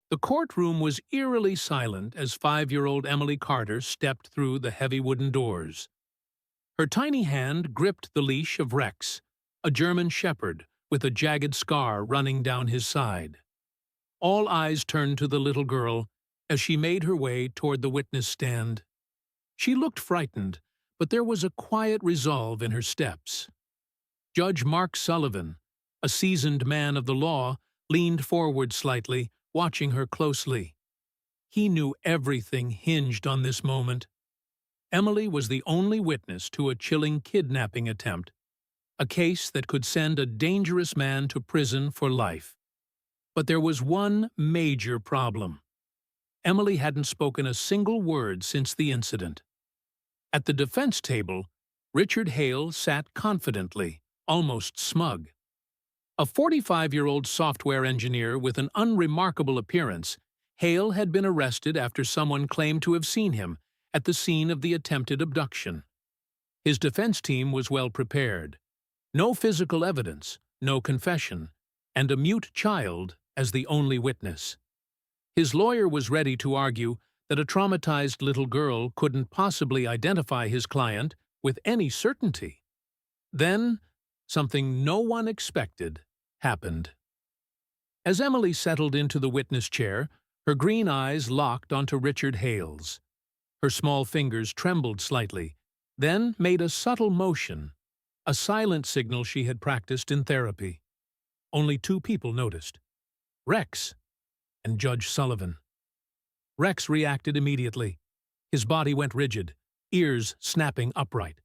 The courtroom was eerily silent as 5-year-old Emily Carter stepped through the heavy wooden doors. Her tiny hand gripped the leash of Rex, a German shepherd with a jagged scar running down his side. All eyes turned to the little girl as she made her way toward the witness stand. She looked frightened, but there was a quiet resolve in her steps. Judge Mark Sullivan, a seasoned man of the law, leaned forward slightly, watching her closely. He knew everything hinged on this moment. Emily was the only witness to a chilling kidnapping attempt, a case that could send a dangerous man to prison for life. But there was one major problem. Emily hadn't spoken a single word since the incident. At the defense table, Richard Hale sat confidently, almost smug. A 45-year-old software engineer with an unremarkable appearance, Hale had been arrested after someone claimed to have seen him at the scene of the attempted abduction. His defense team was well prepared. No physical evidence, no confession, and a mute child as the only witness. His lawyer was ready to argue that a traumatized little girl couldn't possibly identify his client with any certainty. Then, something no one expected happened. As Emily settled into the witness chair, her green eyes locked onto Richard Hale's. Her small fingers trembled slightly, then made a subtle motion, a silent signal she had practiced in therapy. Only 2 people noticed: Rex and Judge Sullivan. Rex reacted immediately. His body went rigid, ears snapping upright.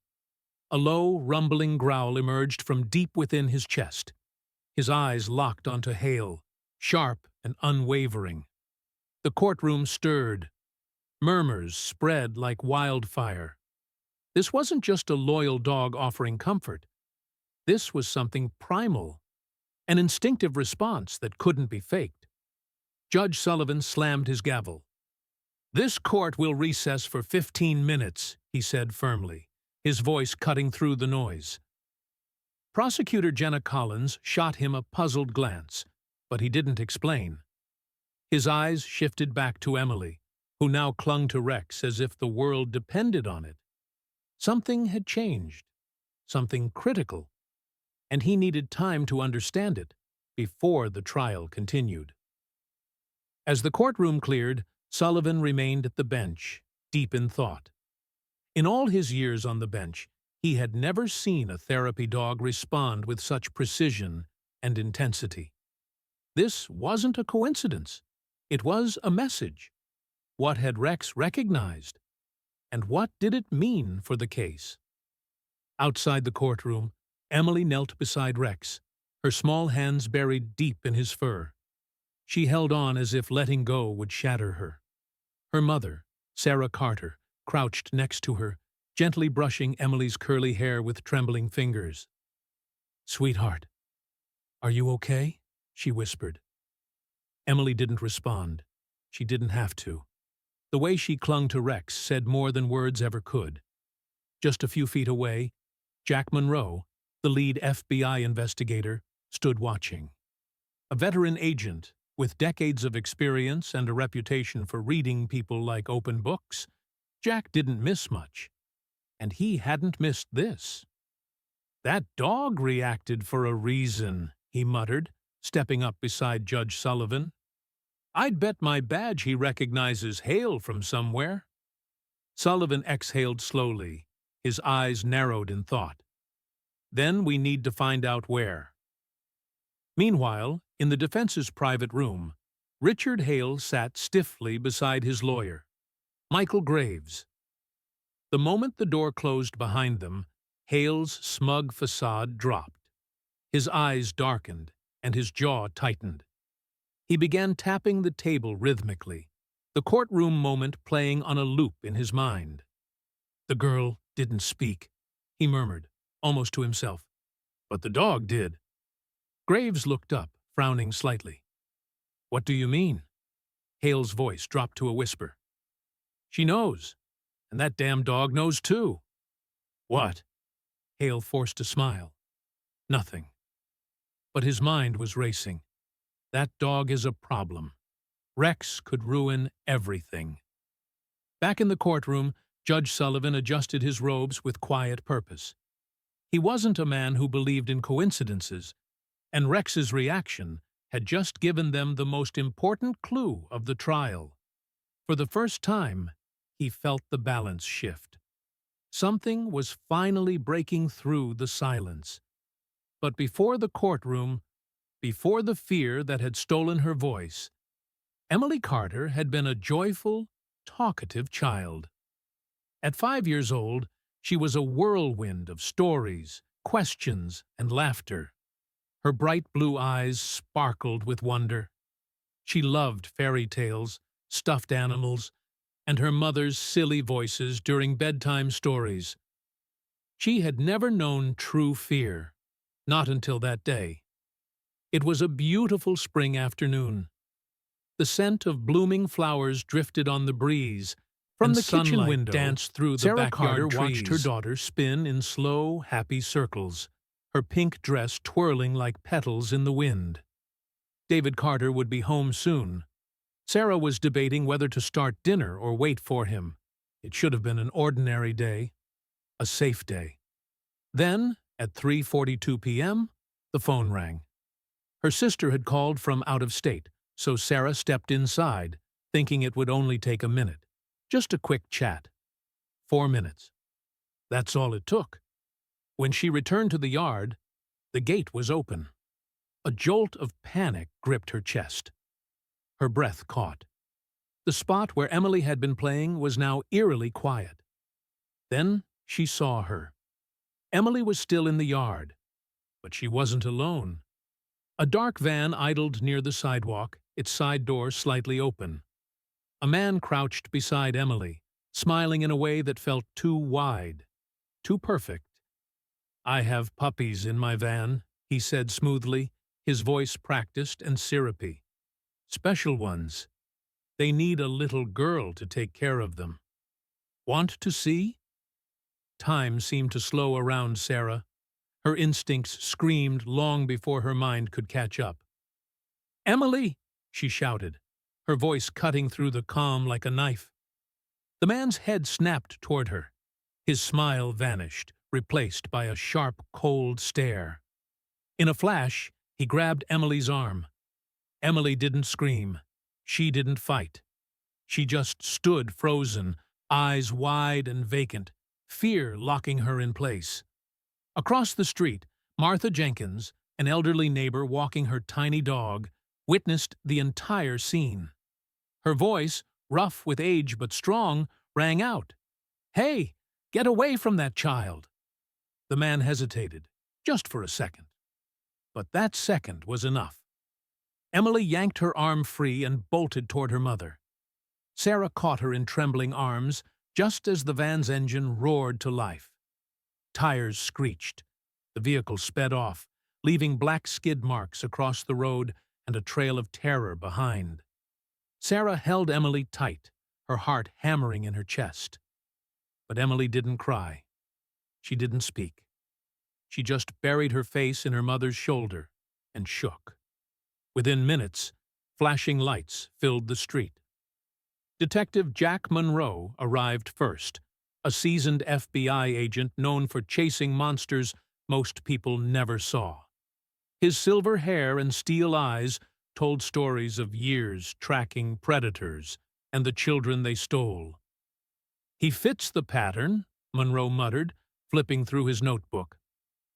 A low, rumbling growl emerged from deep within his chest. His eyes locked onto Hale, sharp and unwavering. The courtroom stirred. Murmurs spread like wildfire. This wasn't just a loyal dog offering comfort. This was something primal, an instinctive response that couldn't be faked. Judge Sullivan slammed his gavel. "This court will recess for 15 minutes, he said firmly, his voice cutting through the noise. Prosecutor Jenna Collins shot him a puzzled glance, but he didn't explain. His eyes shifted back to Emily, who now clung to Rex as if the world depended on it. Something had changed, something critical, and he needed time to understand it before the trial continued. As the courtroom cleared, Sullivan remained at the bench, deep in thought. In all his years on the bench, he had never seen a therapy dog respond with such precision and intensity. This wasn't a coincidence. It was a message. What had Rex recognized? And what did it mean for the case? Outside the courtroom, Emily knelt beside Rex, her small hands buried deep in his fur. She held on as if letting go would shatter her. Her mother, Sarah Carter, crouched next to her, gently brushing Emily's curly hair with trembling fingers. "Sweetheart, are you okay?" she whispered. Emily didn't respond. She didn't have to. The way she clung to Rex said more than words ever could. Just a few feet away, Jack Monroe, the lead FBI investigator, stood watching. A veteran agent with decades of experience and a reputation for reading people like open books, Jack didn't miss much. And he hadn't missed this. "That dog reacted for a reason," he muttered, stepping up beside Judge Sullivan. "I'd bet my badge he recognizes Hale from somewhere." Sullivan exhaled slowly, his eyes narrowed in thought. "Then we need to find out where." Meanwhile, in the defense's private room, Richard Hale sat stiffly beside his lawyer, Michael Graves. The moment the door closed behind them, Hale's smug facade dropped. His eyes darkened, and his jaw tightened. He began tapping the table rhythmically, the courtroom moment playing on a loop in his mind. "The girl didn't speak," he murmured, almost to himself. "But the dog did." Graves looked up, frowning slightly. "What do you mean?" Hale's voice dropped to a whisper. "She knows. And that damn dog knows too." "What?" Hale forced a smile. "Nothing." But his mind was racing. That dog is a problem. Rex could ruin everything. Back in the courtroom, Judge Sullivan adjusted his robes with quiet purpose. He wasn't a man who believed in coincidences, and Rex's reaction had just given them the most important clue of the trial. For the first time, he felt the balance shift. Something was finally breaking through the silence. But before the courtroom, before the fear that had stolen her voice, Emily Carter had been a joyful, talkative child. At 5 years old, she was a whirlwind of stories, questions, and laughter. Her bright blue eyes sparkled with wonder. She loved fairy tales, stuffed animals, and her mother's silly voices during bedtime stories. She had never known true fear, not until that day. It was a beautiful spring afternoon. The scent of blooming flowers drifted on the breeze. From the kitchen window danced through the backyard Carter watched her daughter spin in slow, happy circles, her pink dress twirling like petals in the wind. David Carter would be home soon. Sarah was debating whether to start dinner or wait for him. It should have been an ordinary day, a safe day. Then, at 3:42 p.m., the phone rang. Her sister had called from out of state, so Sarah stepped inside, thinking it would only take a minute. Just a quick chat. 4 minutes. That's all it took. When she returned to the yard, the gate was open. A jolt of panic gripped her chest. Her breath caught. The spot where Emily had been playing was now eerily quiet. Then she saw her. Emily was still in the yard, but she wasn't alone. A dark van idled near the sidewalk, its side door slightly open. A man crouched beside Emily, smiling in a way that felt too wide, too perfect. "I have puppies in my van," he said smoothly, his voice practiced and syrupy. "Special ones. They need a little girl to take care of them. Want to see?" Time seemed to slow around Sarah. Her instincts screamed long before her mind could catch up. "Emily!" she shouted, her voice cutting through the calm like a knife. The man's head snapped toward her. His smile vanished, replaced by a sharp, cold stare. In a flash, he grabbed Emily's arm. Emily didn't scream. She didn't fight. She just stood frozen, eyes wide and vacant, fear locking her in place. Across the street, Martha Jenkins, an elderly neighbor walking her tiny dog, witnessed the entire scene. Her voice, rough with age but strong, rang out. "Hey, get away from that child!" The man hesitated, just for a second. But that second was enough. Emily yanked her arm free and bolted toward her mother. Sarah caught her in trembling arms just as the van's engine roared to life. Tires screeched. The vehicle sped off, leaving black skid marks across the road and a trail of terror behind. Sarah held Emily tight, her heart hammering in her chest. But Emily didn't cry. She didn't speak. She just buried her face in her mother's shoulder and shook. Within minutes, flashing lights filled the street. Detective Jack Monroe arrived first, a seasoned FBI agent known for chasing monsters most people never saw. His silver hair and steel eyes told stories of years tracking predators and the children they stole. "He fits the pattern," Monroe muttered, flipping through his notebook.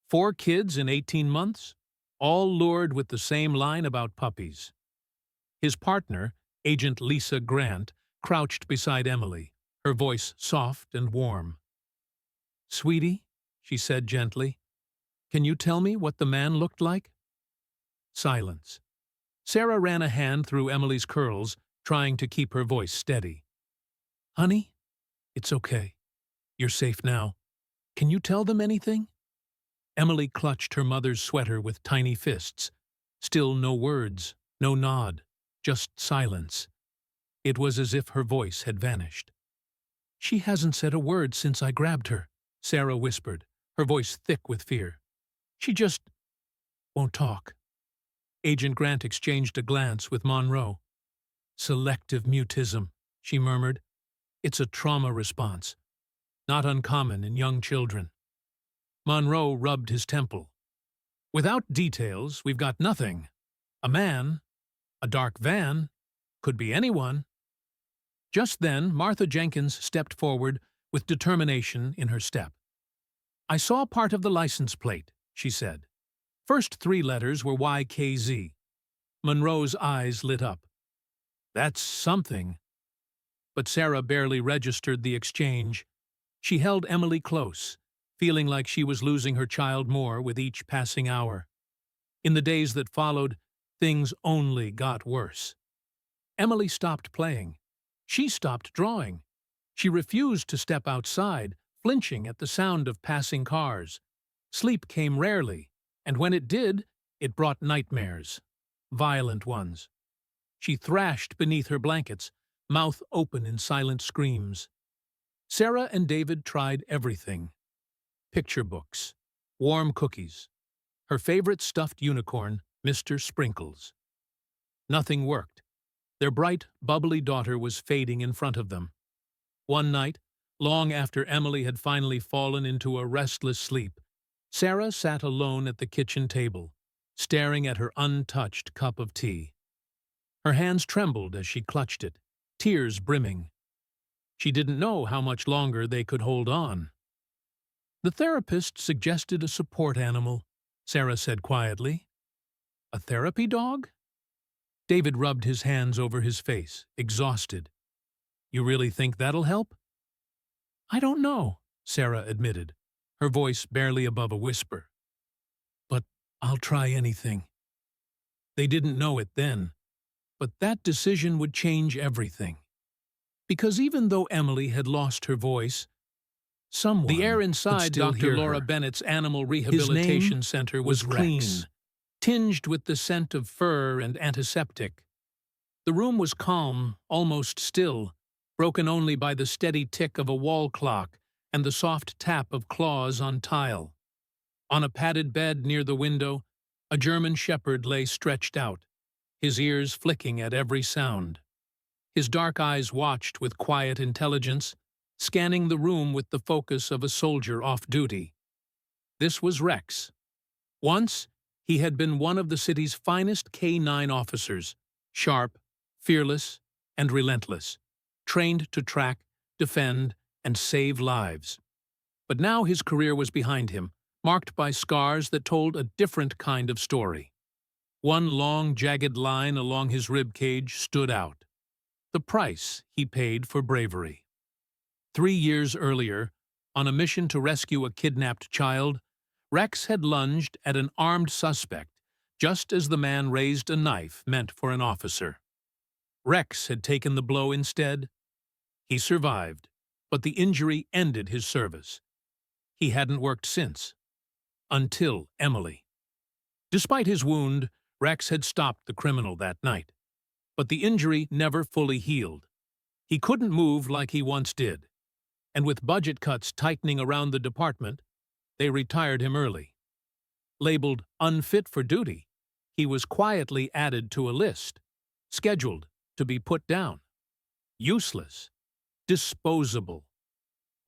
4 kids in 18 months, all lured with the same line about puppies. His partner, Agent Lisa Grant, crouched beside Emily, her voice soft and warm. "Sweetie," she said gently, "can you tell me what the man looked like?" Silence. Sarah ran a hand through Emily's curls, trying to keep her voice steady. "Honey, it's okay. You're safe now. Can you tell them anything?" Emily clutched her mother's sweater with tiny fists. Still no words, no nod, just silence. It was as if her voice had vanished. "She hasn't said a word since I grabbed her," Sarah whispered, her voice thick with fear. "She just won't talk." Agent Grant exchanged a glance with Monroe. Selective mutism, she murmured. It's a trauma response, not uncommon in young children. Monroe rubbed his temple. Without details, we've got nothing. A man, a dark van, could be anyone. Just then, Martha Jenkins stepped forward with determination in her step. I saw part of the license plate, she said. First 3 letters were YKZ. Monroe's eyes lit up. That's something. But Sarah barely registered the exchange. She held Emily close, feeling like she was losing her child more with each passing hour. In the days that followed, things only got worse. Emily stopped playing. She stopped drawing. She refused to step outside, flinching at the sound of passing cars. Sleep came rarely, and when it did, it brought nightmares. Violent ones. She thrashed beneath her blankets, mouth open in silent screams. Sarah and David tried everything. Picture books, warm cookies, her favorite stuffed unicorn, Mr. Sprinkles. Nothing worked. Their bright, bubbly daughter was fading in front of them. One night, long after Emily had finally fallen into a restless sleep, Sarah sat alone at the kitchen table, staring at her untouched cup of tea. Her hands trembled as she clutched it, tears brimming. She didn't know how much longer they could hold on. The therapist suggested a support animal, Sarah said quietly. A therapy dog? David rubbed his hands over his face, exhausted. You really think that'll help? I don't know, Sarah admitted, her voice barely above a whisper. But I'll try anything. They didn't know it then, but that decision would change everything. Because even though Emily had lost her voice, the air inside Dr. Laura Bennett's Animal Rehabilitation Center was clean, tinged with the scent of fur and antiseptic. The room was calm, almost still, broken only by the steady tick of a wall clock and the soft tap of claws on tile. On a padded bed near the window, a German shepherd lay stretched out, his ears flicking at every sound. His dark eyes watched with quiet intelligence, scanning the room with the focus of a soldier off duty. This was Rex. Once, he had been one of the city's finest K-9 officers, sharp, fearless, and relentless, trained to track, defend, and save lives. But now his career was behind him, marked by scars that told a different kind of story. One long, jagged line along his rib cage stood out. The price he paid for bravery. 3 years earlier, on a mission to rescue a kidnapped child, Rex had lunged at an armed suspect just as the man raised a knife meant for an officer. Rex had taken the blow instead. He survived, but the injury ended his service. He hadn't worked since. Until Emily. Despite his wound, Rex had stopped the criminal that night. But the injury never fully healed. He couldn't move like he once did. And with budget cuts tightening around the department, they retired him early. Labeled unfit for duty, he was quietly added to a list, scheduled to be put down. Useless. Disposable.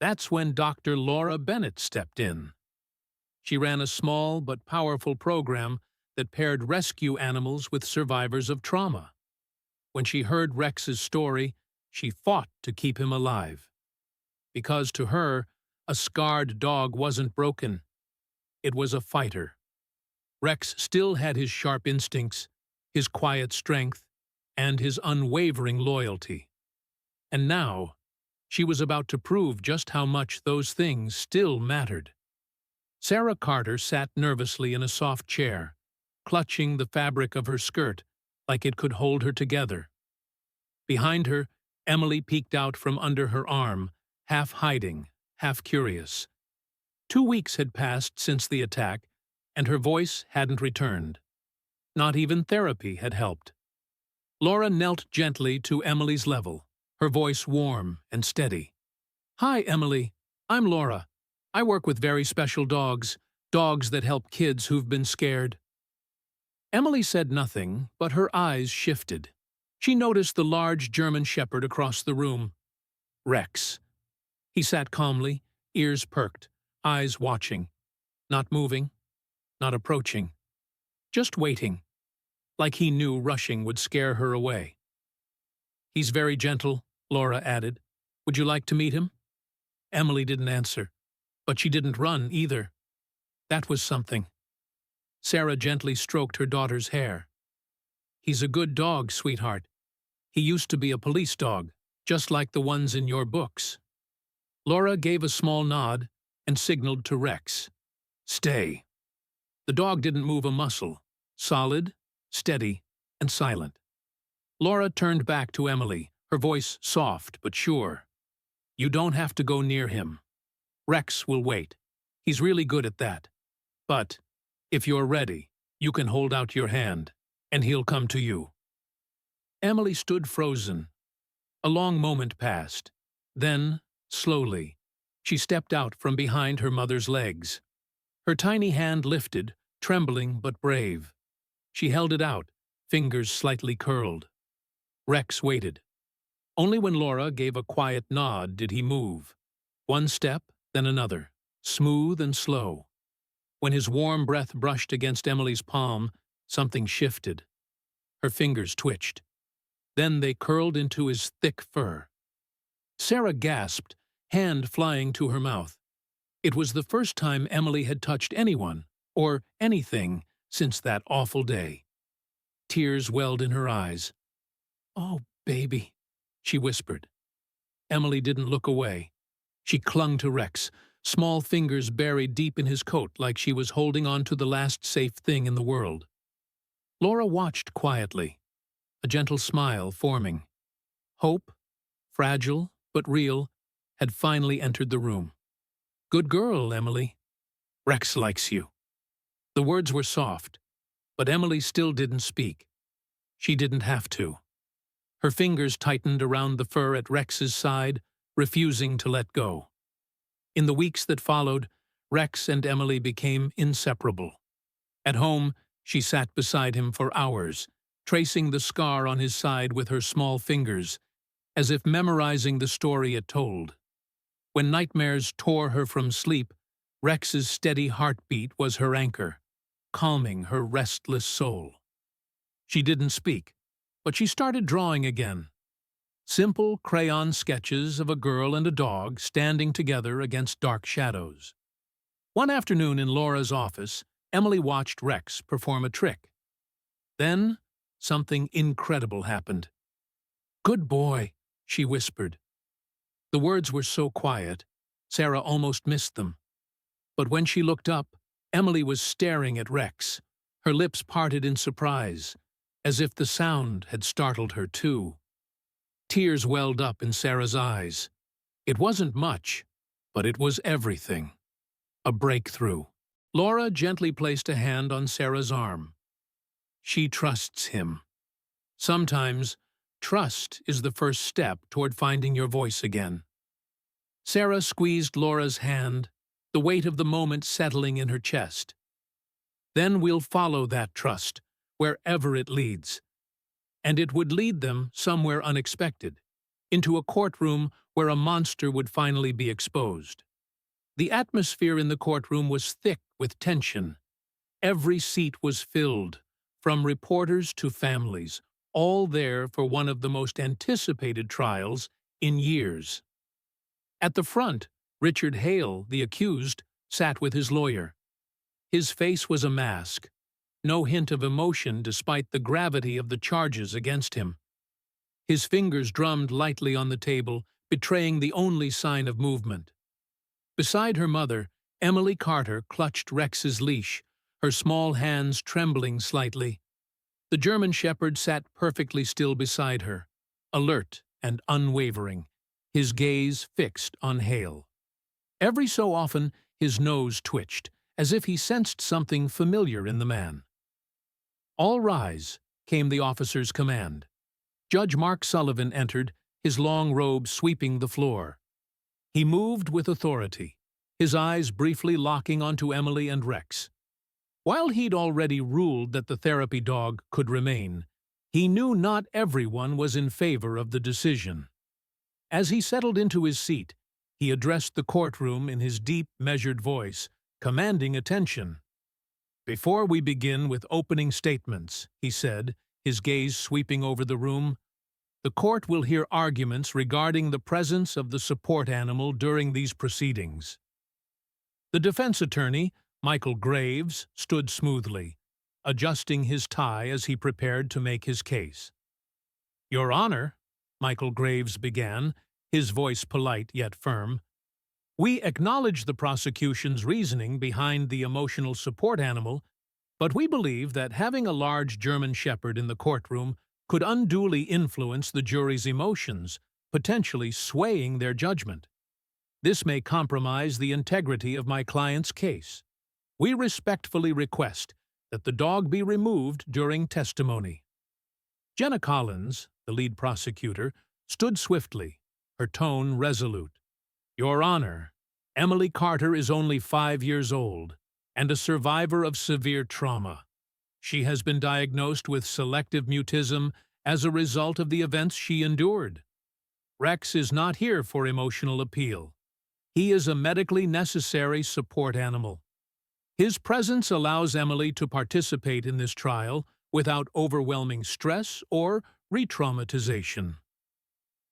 That's when Dr. Laura Bennett stepped in. She ran a small but powerful program that paired rescue animals with survivors of trauma. When she heard Rex's story, she fought to keep him alive. Because to her, a scarred dog wasn't broken. It was a fighter. Rex still had his sharp instincts, his quiet strength, and his unwavering loyalty. And now, she was about to prove just how much those things still mattered. Sarah Carter sat nervously in a soft chair, clutching the fabric of her skirt like it could hold her together. Behind her, Emily peeked out from under her arm, half hiding, half curious. 2 weeks had passed since the attack, and her voice hadn't returned. Not even therapy had helped. Laura knelt gently to Emily's level, her voice warm and steady. Hi, Emily. I'm Laura. I work with very special dogs, dogs that help kids who've been scared. Emily said nothing, but her eyes shifted. She noticed the large German shepherd across the room. Rex. He sat calmly, ears perked, eyes watching, not moving, not approaching, just waiting, like he knew rushing would scare her away. "He's very gentle," Laura added. "Would you like to meet him?" Emily didn't answer, but she didn't run either. That was something. Sarah gently stroked her daughter's hair. "He's a good dog, sweetheart. He used to be a police dog, just like the ones in your books." Laura gave a small nod and signaled to Rex. "Stay." The dog didn't move a muscle, solid, steady, and silent. Laura turned back to Emily, her voice soft but sure. "You don't have to go near him. Rex will wait. He's really good at that. But, if you're ready, you can hold out your hand, and he'll come to you." Emily stood frozen. A long moment passed. Then, slowly, she stepped out from behind her mother's legs. Her tiny hand lifted, trembling but brave. She held it out, fingers slightly curled. Rex waited. Only when Laura gave a quiet nod did he move. One step, then another, smooth and slow. When his warm breath brushed against Emily's palm, something shifted. Her fingers twitched. Then they curled into his thick fur. Sarah gasped, hand flying to her mouth. It was the first time Emily had touched anyone, or anything, since that awful day. Tears welled in her eyes. "Oh, baby," she whispered. Emily didn't look away. She clung to Rex, small fingers buried deep in his coat like she was holding on to the last safe thing in the world. Laura watched quietly, a gentle smile forming. Hope, fragile but real, had finally entered the room. "Good girl, Emily. Rex likes you." The words were soft, but Emily still didn't speak. She didn't have to. Her fingers tightened around the fur at Rex's side, refusing to let go. In the weeks that followed, Rex and Emily became inseparable. At home, she sat beside him for hours, tracing the scar on his side with her small fingers, as if memorizing the story it told. When nightmares tore her from sleep, Rex's steady heartbeat was her anchor, calming her restless soul. She didn't speak, but she started drawing again. Simple crayon sketches of a girl and a dog standing together against dark shadows. One afternoon in Laura's office, Emily watched Rex perform a trick. Then, something incredible happened. "Good boy," she whispered. The words were so quiet, Sarah almost missed them. But when she looked up, Emily was staring at Rex, her lips parted in surprise, as if the sound had startled her too. Tears welled up in Sarah's eyes. It wasn't much, but it was everything. A breakthrough. Laura gently placed a hand on Sarah's arm. She trusts him. Sometimes, trust is the first step toward finding your voice again. Sarah squeezed Laura's hand, the weight of the moment settling in her chest. "Then we'll follow that trust, wherever it leads." And it would lead them somewhere unexpected, into a courtroom where a monster would finally be exposed. The atmosphere in the courtroom was thick with tension. Every seat was filled, from reporters to families, all there for one of the most anticipated trials in years. At the front, Richard Hale, the accused, sat with his lawyer. His face was a mask, no hint of emotion despite the gravity of the charges against him. His fingers drummed lightly on the table, betraying the only sign of movement. Beside her mother, Emily Carter clutched Rex's leash, her small hands trembling slightly. The German shepherd sat perfectly still beside her, alert and unwavering, his gaze fixed on Hale. Every so often, his nose twitched, as if he sensed something familiar in the man. "All rise," came the officer's command. Judge Mark Sullivan entered, his long robe sweeping the floor. He moved with authority, his eyes briefly locking onto Emily and Rex. While he'd already ruled that the therapy dog could remain, He knew not everyone was in favor of the decision. As he settled into his seat, he addressed the courtroom in his deep, measured voice, commanding attention. "Before we begin with opening statements," he said, his gaze sweeping over the room, "the court will hear arguments regarding the presence of the support animal during these proceedings." The defense attorney, Michael Graves, stood smoothly, adjusting his tie as he prepared to make his case. "Your Honor," Michael Graves began, his voice polite yet firm, "we acknowledge the prosecution's reasoning behind the emotional support animal, but we believe that having a large German Shepherd in the courtroom could unduly influence the jury's emotions, potentially swaying their judgment. This may compromise the integrity of my client's case. We respectfully request that the dog be removed during testimony." Jenna Collins, the lead prosecutor, stood swiftly, her tone resolute. "Your Honor, Emily Carter is only 5 years old and a survivor of severe trauma. She has been diagnosed with selective mutism as a result of the events she endured. Rex is not here for emotional appeal. He is a medically necessary support animal. His presence allows Emily to participate in this trial without overwhelming stress or re-traumatization."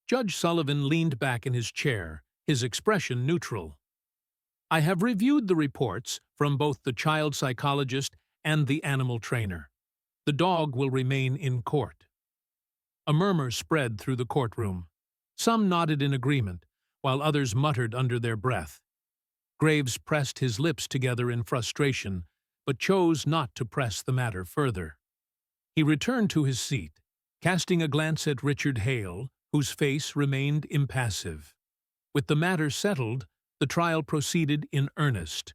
Judge Sullivan leaned back in his chair, his expression neutral. "I have reviewed the reports from both the child psychologist and the animal trainer. The dog will remain in court." A murmur spread through the courtroom. Some nodded in agreement, while others muttered under their breath. Graves pressed his lips together in frustration, but chose not to press the matter further. He returned to his seat, casting a glance at Richard Hale, whose face remained impassive. With the matter settled, the trial proceeded in earnest.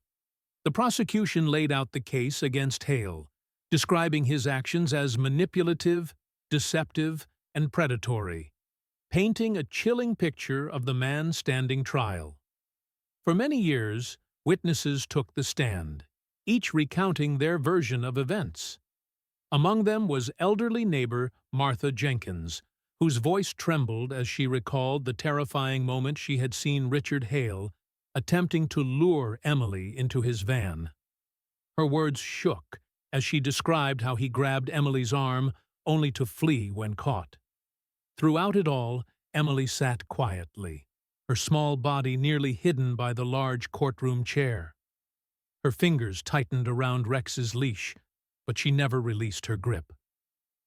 The prosecution laid out the case against Hale, describing his actions as manipulative, deceptive, and predatory, painting a chilling picture of the man standing trial. For many years, witnesses took the stand, each recounting their version of events. Among them was elderly neighbor Martha Jenkins, whose voice trembled as she recalled the terrifying moment she had seen Richard Hale attempting to lure Emily into his van. Her words shook as she described how he grabbed Emily's arm only to flee when caught. Throughout it all, Emily sat quietly, her small body nearly hidden by the large courtroom chair. Her fingers tightened around Rex's leash, but she never released her grip.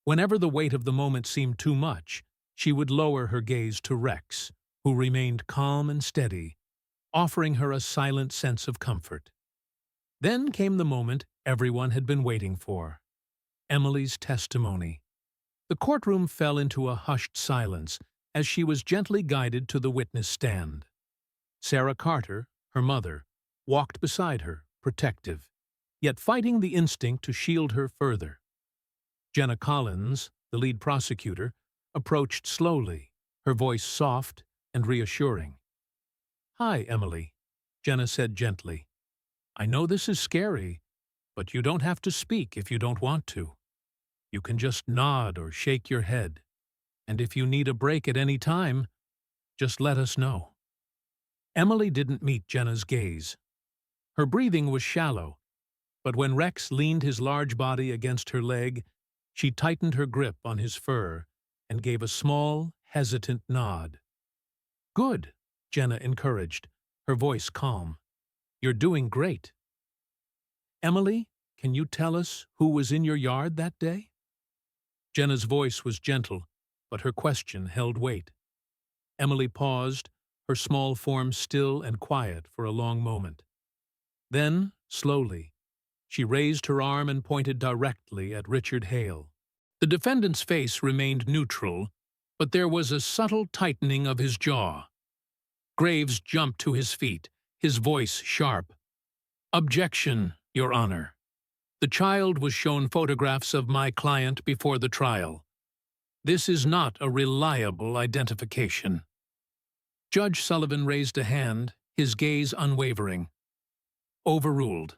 Whenever the weight of the moment seemed too much, she would lower her gaze to Rex, who remained calm and steady, offering her a silent sense of comfort. Then came the moment everyone had been waiting for: Emily's testimony. The courtroom fell into a hushed silence as she was gently guided to the witness stand. Sarah Carter, her mother, walked beside her, protective, yet fighting the instinct to shield her further. Jenna Collins, the lead prosecutor, approached slowly, her voice soft and reassuring. "Hi, Emily," Jenna said gently. "I know this is scary, but you don't have to speak if you don't want to. You can just nod or shake your head. And if you need a break at any time, just let us know." Emily didn't meet Jenna's gaze. Her breathing was shallow, but when Rex leaned his large body against her leg, she tightened her grip on his fur and gave a small, hesitant nod. "Good," Jenna encouraged, her voice calm. "You're doing great." "Emily, can you tell us who was in your yard that day?" Jenna's voice was gentle, but her question held weight. Emily paused, her small form still and quiet for a long moment. Then, slowly, she raised her arm and pointed directly at Richard Hale. The defendant's face remained neutral, but there was a subtle tightening of his jaw. Graves jumped to his feet, his voice sharp. "Objection, Your Honor. The child was shown photographs of my client before the trial. This is not a reliable identification." Judge Sullivan raised a hand, his gaze unwavering. "Overruled.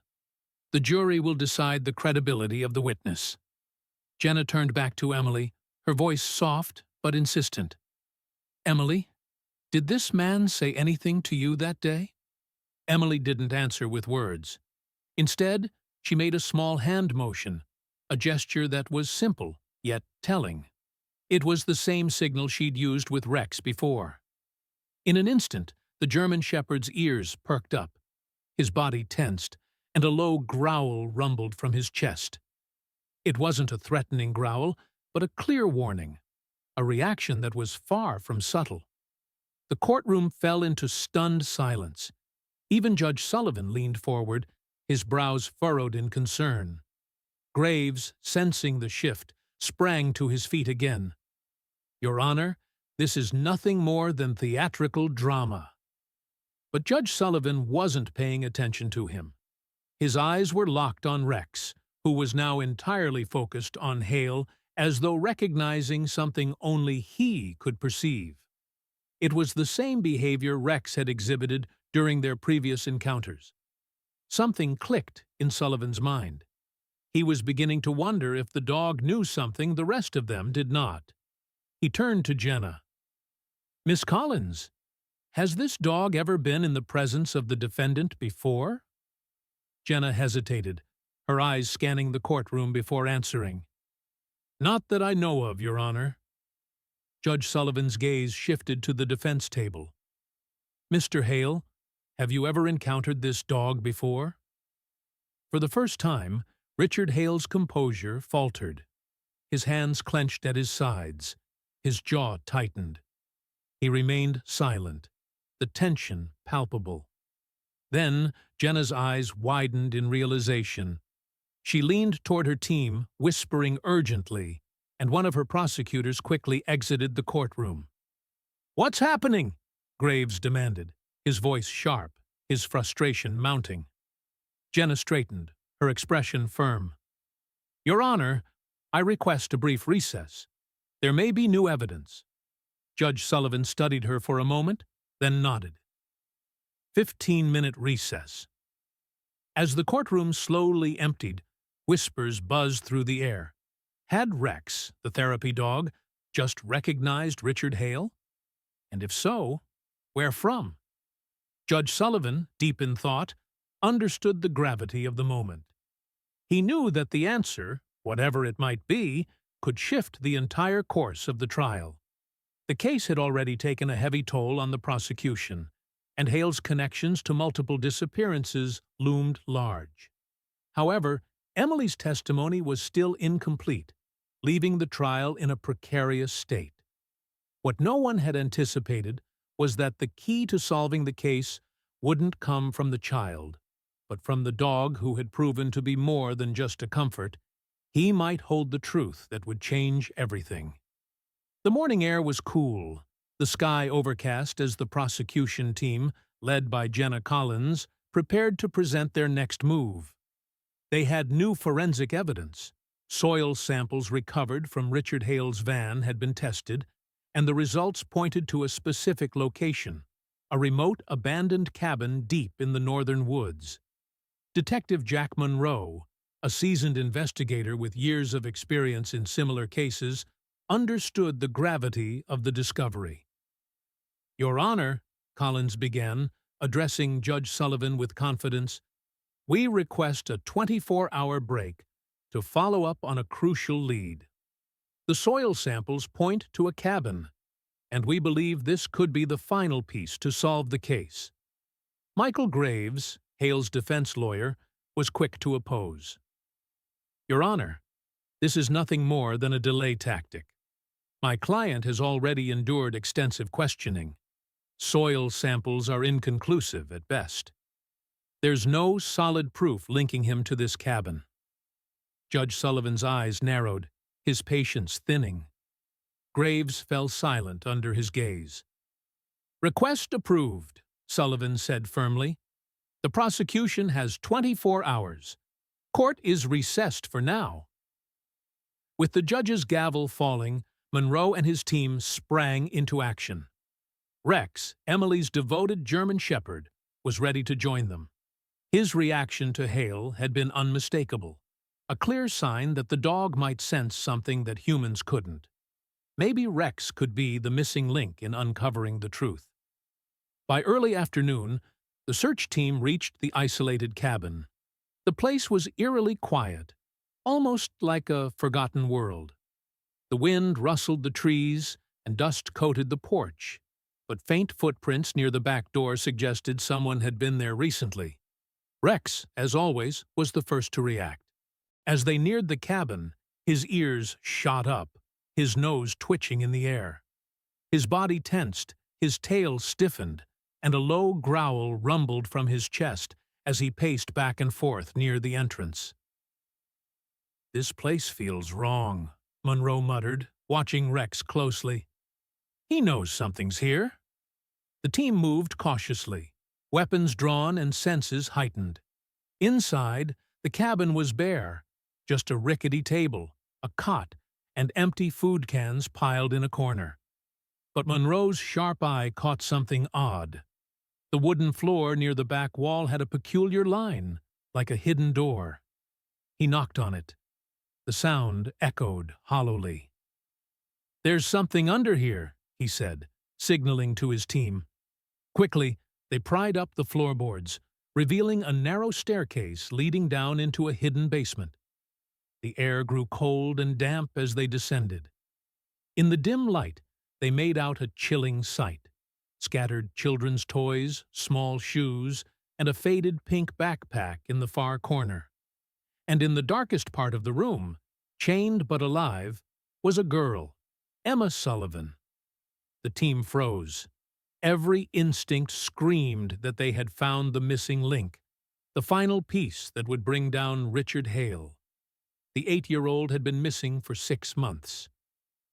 The jury will decide the credibility of the witness." Jenna turned back to Emily, her voice soft but insistent. "Emily, did this man say anything to you that day?" Emily didn't answer with words. Instead, she made a small hand motion, a gesture that was simple, yet telling. It was the same signal she'd used with Rex before. In an instant, the German Shepherd's ears perked up, his body tensed, and a low growl rumbled from his chest. It wasn't a threatening growl, but a clear warning, a reaction that was far from subtle. The courtroom fell into stunned silence. Even Judge Sullivan leaned forward, his brows furrowed in concern. Graves, sensing the shift, sprang to his feet again. "Your Honor, this is nothing more than theatrical drama." But Judge Sullivan wasn't paying attention to him. His eyes were locked on Rex, who was now entirely focused on Hale, as though recognizing something only he could perceive. It was the same behavior Rex had exhibited during their previous encounters. Something clicked in Sullivan's mind. He was beginning to wonder if the dog knew something the rest of them did not. He turned to Jenna. "Miss Collins, has this dog ever been in the presence of the defendant before?" Jenna hesitated, her eyes scanning the courtroom before answering. "Not that I know of, Your Honor." Judge Sullivan's gaze shifted to the defense table. "Mr. Hale, have you ever encountered this dog before?" For the first time, Richard Hale's composure faltered. His hands clenched at his sides, his jaw tightened. He remained silent, the tension palpable. Then Jenna's eyes widened in realization. She leaned toward her team, whispering urgently, and one of her prosecutors quickly exited the courtroom. "What's happening?" Graves demanded, his voice sharp, his frustration mounting. Jenna straightened, her expression firm. "Your Honor, I request a brief recess. There may be new evidence." Judge Sullivan studied her for a moment, then nodded. 15-minute recess. As the courtroom slowly emptied, whispers buzzed through the air. Had Rex, the therapy dog, just recognized Richard Hale? And if so, where from? Judge Sullivan, deep in thought, understood the gravity of the moment. He knew that the answer, whatever it might be, could shift the entire course of the trial. The case had already taken a heavy toll on the prosecution, and Hale's connections to multiple disappearances loomed large. However, Emily's testimony was still incomplete, leaving the trial in a precarious state. What no one had anticipated was that the key to solving the case wouldn't come from the child, but from the dog who had proven to be more than just a comfort. He might hold the truth that would change everything. The morning air was cool, the sky overcast as the prosecution team, led by Jenna Collins, prepared to present their next move. They had new forensic evidence. Soil samples recovered from Richard Hale's van had been tested, and the results pointed to a specific location, a remote abandoned cabin deep in the northern woods. Detective Jack Monroe, a seasoned investigator with years of experience in similar cases, understood the gravity of the discovery. "Your Honor," Collins began, addressing Judge Sullivan with confidence, "we request a 24-hour break to follow up on a crucial lead. The soil samples point to a cabin, and we believe this could be the final piece to solve the case." Michael Graves, Hale's defense lawyer, was quick to oppose. "Your Honor, this is nothing more than a delay tactic. My client has already endured extensive questioning. Soil samples are inconclusive at best. There's no solid proof linking him to this cabin." Judge Sullivan's eyes narrowed, his patience thinning. Graves fell silent under his gaze. "Request approved," Sullivan said firmly. "The prosecution has 24 hours. Court is recessed for now." With the judge's gavel falling, Monroe and his team sprang into action. Rex, Emily's devoted German shepherd, was ready to join them. His reaction to Hale had been unmistakable, a clear sign that the dog might sense something that humans couldn't. Maybe Rex could be the missing link in uncovering the truth. By early afternoon, the search team reached the isolated cabin. The place was eerily quiet, almost like a forgotten world. The wind rustled the trees and dust coated the porch, but faint footprints near the back door suggested someone had been there recently. Rex, as always, was the first to react. As they neared the cabin, his ears shot up, his nose twitching in the air. His body tensed, his tail stiffened, and a low growl rumbled from his chest as he paced back and forth near the entrance. "This place feels wrong," Monroe muttered, watching Rex closely. "He knows something's here." The team moved cautiously, weapons drawn and senses heightened. Inside, the cabin was bare, just a rickety table, a cot, and empty food cans piled in a corner. But Monroe's sharp eye caught something odd. The wooden floor near the back wall had a peculiar line, like a hidden door. He knocked on it. The sound echoed hollowly. "There's something under here," he said, signaling to his team. Quickly, they pried up the floorboards, revealing a narrow staircase leading down into a hidden basement. The air grew cold and damp as they descended. In the dim light, they made out a chilling sight: scattered children's toys, small shoes, and a faded pink backpack in the far corner. And in the darkest part of the room, chained but alive, was a girl, Emma Sullivan. The team froze. Every instinct screamed that they had found the missing link, the final piece that would bring down Richard Hale. The 8-year-old had been missing for 6 months.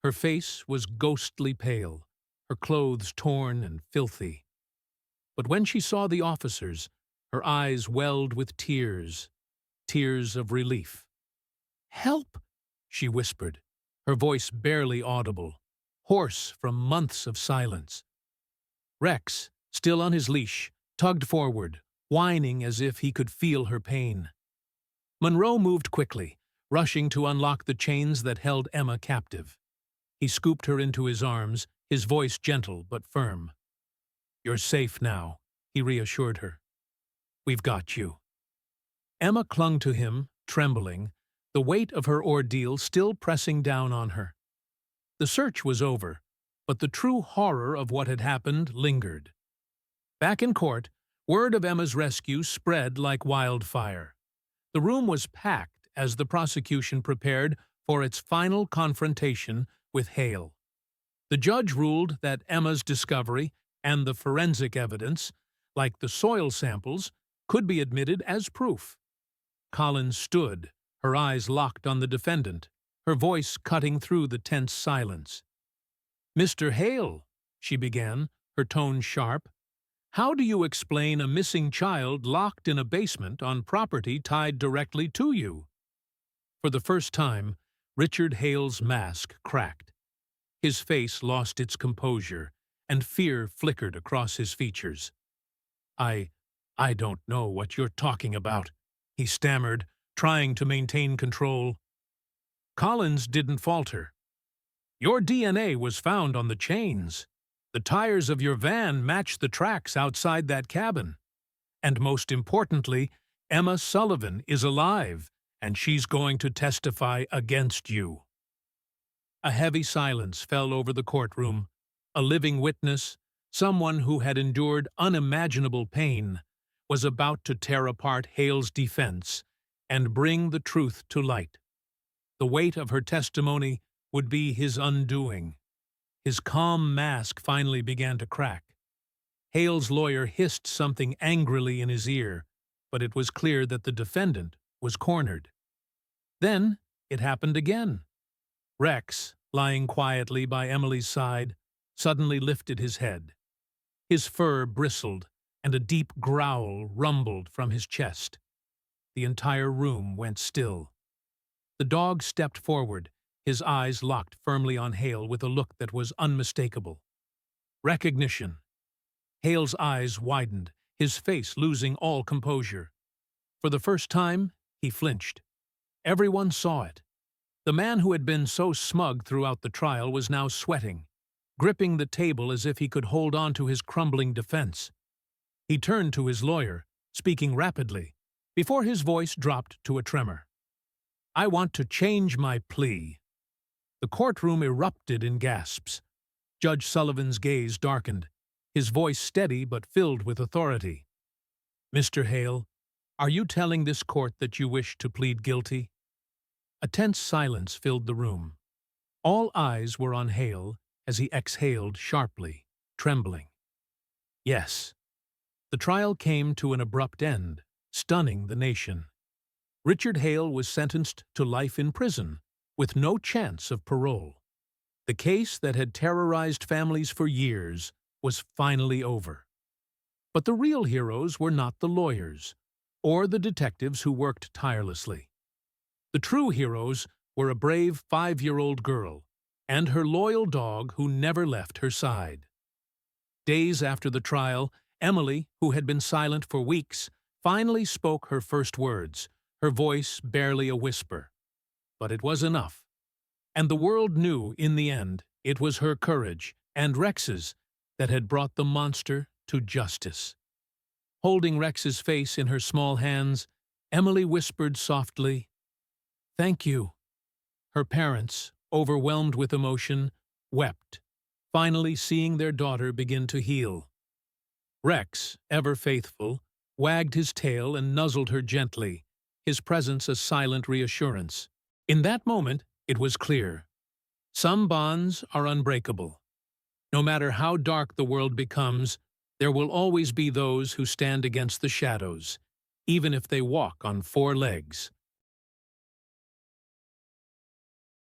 Her face was ghostly pale, her clothes torn and filthy. But when she saw the officers, her eyes welled with tears, tears of relief. "Help!" she whispered, her voice barely audible, hoarse from months of silence. Rex, still on his leash, tugged forward, whining as if he could feel her pain. Monroe moved quickly, rushing to unlock the chains that held Emma captive. He scooped her into his arms, his voice gentle but firm. "You're safe now," he reassured her. "We've got you." Emma clung to him, trembling, the weight of her ordeal still pressing down on her. The search was over, but the true horror of what had happened lingered. Back in court, word of Emma's rescue spread like wildfire. The room was packed as the prosecution prepared for its final confrontation with Hale. The judge ruled that Emma's discovery and the forensic evidence, like the soil samples, could be admitted as proof. Collins stood, her eyes locked on the defendant, her voice cutting through the tense silence. "Mr. Hale," she began, her tone sharp, "how do you explain a missing child locked in a basement on property tied directly to you?" For the first time, Richard Hale's mask cracked. His face lost its composure, and fear flickered across his features. I don't know what you're talking about," he stammered, trying to maintain control. Collins didn't falter. "Your DNA was found on the chains. The tires of your van matched the tracks outside that cabin. And most importantly, Emma Sullivan is alive, and she's going to testify against you." A heavy silence fell over the courtroom. A living witness, someone who had endured unimaginable pain, was about to tear apart Hale's defense and bring the truth to light. The weight of her testimony would be his undoing. His calm mask finally began to crack. Hale's lawyer hissed something angrily in his ear, but it was clear that the defendant was cornered. Then it happened again. Rex, lying quietly by Emily's side, suddenly lifted his head. His fur bristled, and a deep growl rumbled from his chest. The entire room went still. The dog stepped forward, his eyes locked firmly on Hale with a look that was unmistakable. Recognition. Hale's eyes widened, his face losing all composure. For the first time, he flinched. Everyone saw it. The man who had been so smug throughout the trial was now sweating, gripping the table as if he could hold on to his crumbling defense. He turned to his lawyer, speaking rapidly, before his voice dropped to a tremor. "I want to change my plea." The courtroom erupted in gasps. Judge Sullivan's gaze darkened, his voice steady but filled with authority. "Mr. Hale, are you telling this court that you wish to plead guilty?" A tense silence filled the room. All eyes were on Hale as he exhaled sharply, trembling. Yes. The trial came to an abrupt end, stunning the nation. Richard Hale was sentenced to life in prison, with no chance of parole. The case that had terrorized families for years was finally over. But the real heroes were not the lawyers, or the detectives who worked tirelessly. The true heroes were a brave 5-year-old girl and her loyal dog who never left her side. Days after the trial, Emily, who had been silent for weeks, finally spoke her first words, her voice barely a whisper. But it was enough. And the world knew, in the end, it was her courage, and Rex's, that had brought the monster to justice. Holding Rex's face in her small hands, Emily whispered softly, "Thank you." Her parents, overwhelmed with emotion, wept, finally seeing their daughter begin to heal. Rex, ever faithful, wagged his tail and nuzzled her gently, his presence a silent reassurance. In that moment, it was clear. Some bonds are unbreakable. No matter how dark the world becomes, there will always be those who stand against the shadows, even if they walk on 4 legs.